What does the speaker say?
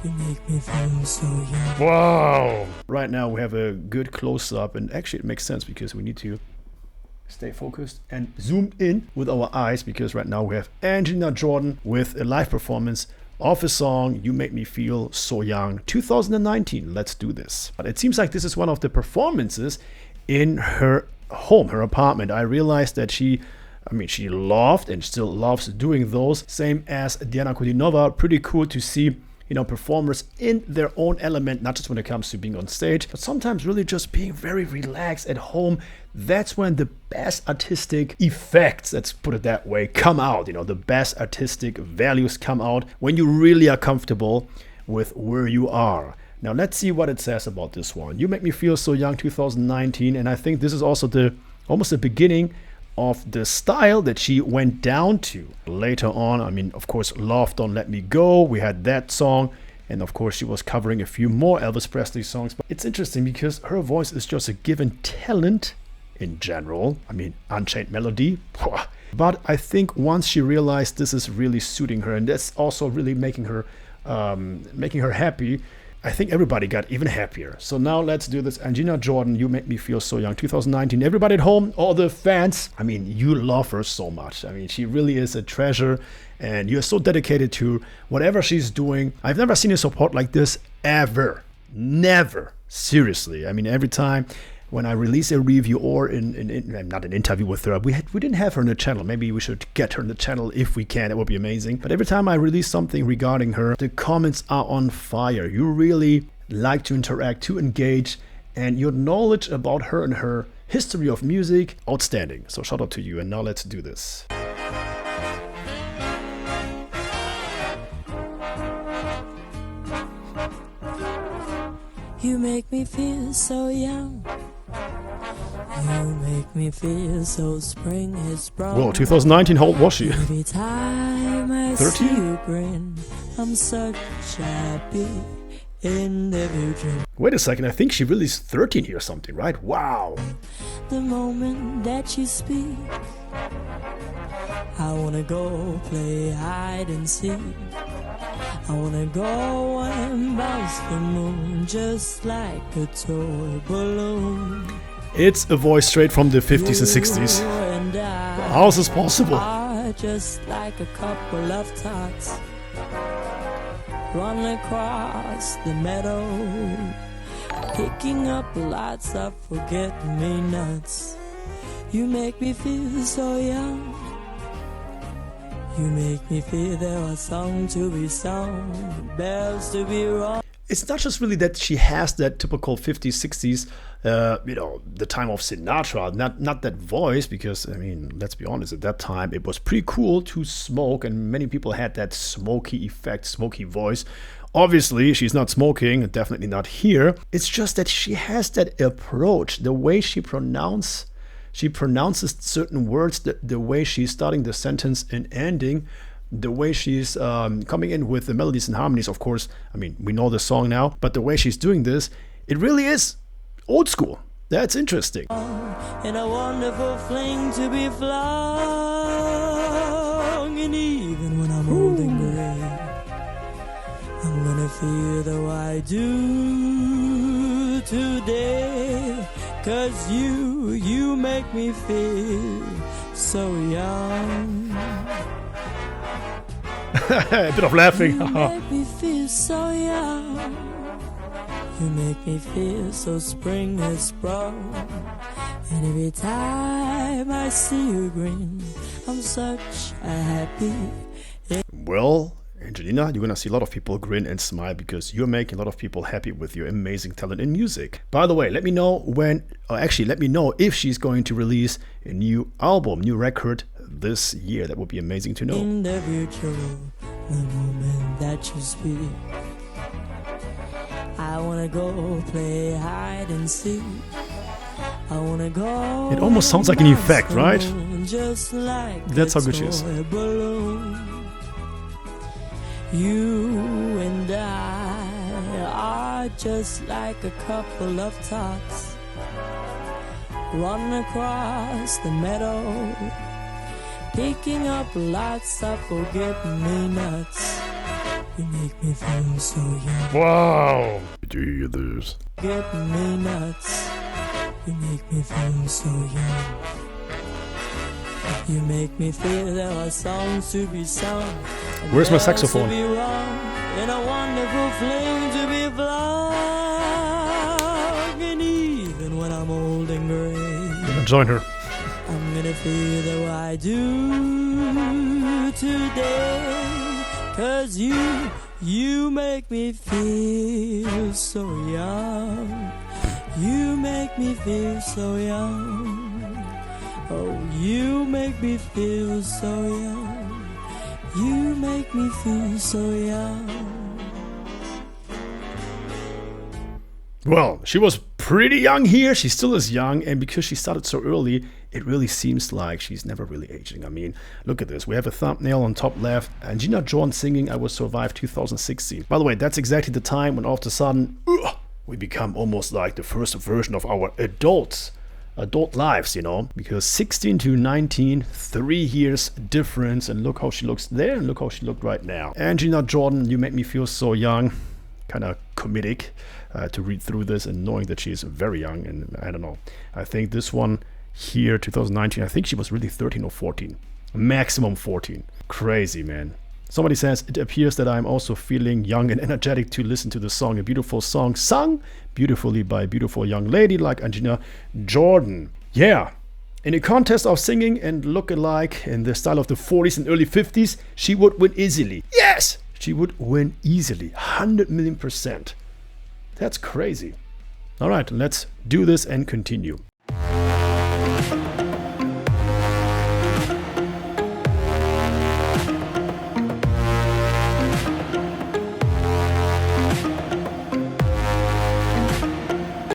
You make me feel so young. Wow! Right now we have a good close-up, and actually it makes sense because we need to stay focused and zoom in with our eyes, because right now we have Angelina Jordan with a live performance of a song, You Make Me Feel So Young, 2019. Let's do this. But it seems like this is one of the performances in her home, her apartment. I realized that she loved and still loves doing those, same as Diana Kodinova. Pretty cool to see, performers in their own element, not just when it comes to being on stage, but sometimes really just being very relaxed at home. That's when the best artistic effects, let's put it that way, come out. The best artistic values come out when you really are comfortable with where you are. Now let's see what it says about this one. You Make Me Feel So Young, 2019. And I think this is also almost the beginning of the style that she went down to later on. Of course, Love Don't Let Me Go, we had that song, and of course she was covering a few more Elvis Presley songs. But it's interesting because her voice is just a given talent in general. Unchained Melody, but I think once she realized this is really suiting her, and that's also really making her happy, I think everybody got even happier. So now let's do this. Angelina Jordan, You Make Me Feel So Young, 2019. Everybody at home, all the fans, you love her so much. She really is a treasure, and you're so dedicated to whatever she's doing. I've never seen a support like this ever. Never. Seriously. Every time when I release a review or not an interview with her, we didn't have her on the channel. Maybe we should get her on the channel if we can. It would be amazing. But every time I release something regarding her, the comments are on fire. You really like to interact, to engage, and your knowledge about her and her history of music, outstanding. So shout out to you. And now let's do this. You make me feel so young. You make me feel so spring is sprung. Whoa, 2019, how old was she? Every time I 30? see you grin, I'm such happy in every dream. Wait a second, I think she really is 13 here or something, right? Wow. The moment that you speak, I wanna go play hide and seek. I wanna go and bounce the moon just like a toy balloon. It's a voice straight from the 50s and 60s. How is this possible? Just like a couple of tots run across the meadow, picking up lots of forget-me-nots. You make me feel so young. You make me feel there was song to be sung, bells to be rung. It's not just really that she has that typical 50s, 60s, the time of Sinatra, not that voice, because, let's be honest, at that time it was pretty cool to smoke, and many people had that smoky effect, smoky voice. Obviously, she's not smoking, definitely not here. It's just that she has that approach, the way she pronounces certain words, the way she's starting the sentence and ending, the way she's coming in with the melodies and harmonies. Of course, we know the song now, but the way she's doing this, it really is old school. That's interesting. And a wonderful fling to be flung, and even when I'm old and gray, I'm gonna feel the way I do today. 'Cause you make me feel so young. A bit of laughing. You make me feel so young. You make me feel so spring has sprung. And every time I see you grin, I'm such a happy. Well, Angelina, you're gonna see a lot of people grin and smile because you're making a lot of people happy with your amazing talent in music. By the way, let me know let me know if she's going to release a new album, new record this year. That would be amazing to know. In the future, the moment that you speak, I wanna go play hide and seek. I wanna go. It almost sounds like an effect, right? Just like That's how good she is. You and I are just like a couple of tots run across the meadow, picking up lots of forget-me-nots. You make me feel so young. Wow. Do you hear this? Get me nuts. You make me feel so young. You make me feel there are songs to be sung. Where's my saxophone? To be wrong, in a wonderful fling to be flung. And even when I'm old and gray, I'm gonna join her. I'm gonna feel the way I do today. 'Cause you make me feel so young. You make me feel so young. Oh, you make me feel so young. You make me feel so young. Well, she was pretty young here. She still is young. And because she started so early, it really seems like she's never really aging. I mean, look at this. We have a thumbnail on top left. Angelina Jordan singing I Will Survive 2016. By the way, that's exactly the time when all of a sudden, we become almost like the first version of our adult lives, you know, because 16 to 19, 3 years difference, and look how she looks there and look how she looked right now. Angelina Jordan, you make me feel so young. Kind of comedic to read through this and knowing that she is very young, and I don't know. I think this one here, 2019, I think she was really 13 or 14. Maximum 14. Crazy, man. Somebody says, it appears that I'm also feeling young and energetic to listen to the song. A beautiful song sung beautifully by a beautiful young lady like Angelina Jordan. Yeah, in a contest of singing and look-alike in the style of the 40s and early 50s, she would win easily. Yes, she would win easily. 100 million%. That's crazy. All right, let's do this and continue.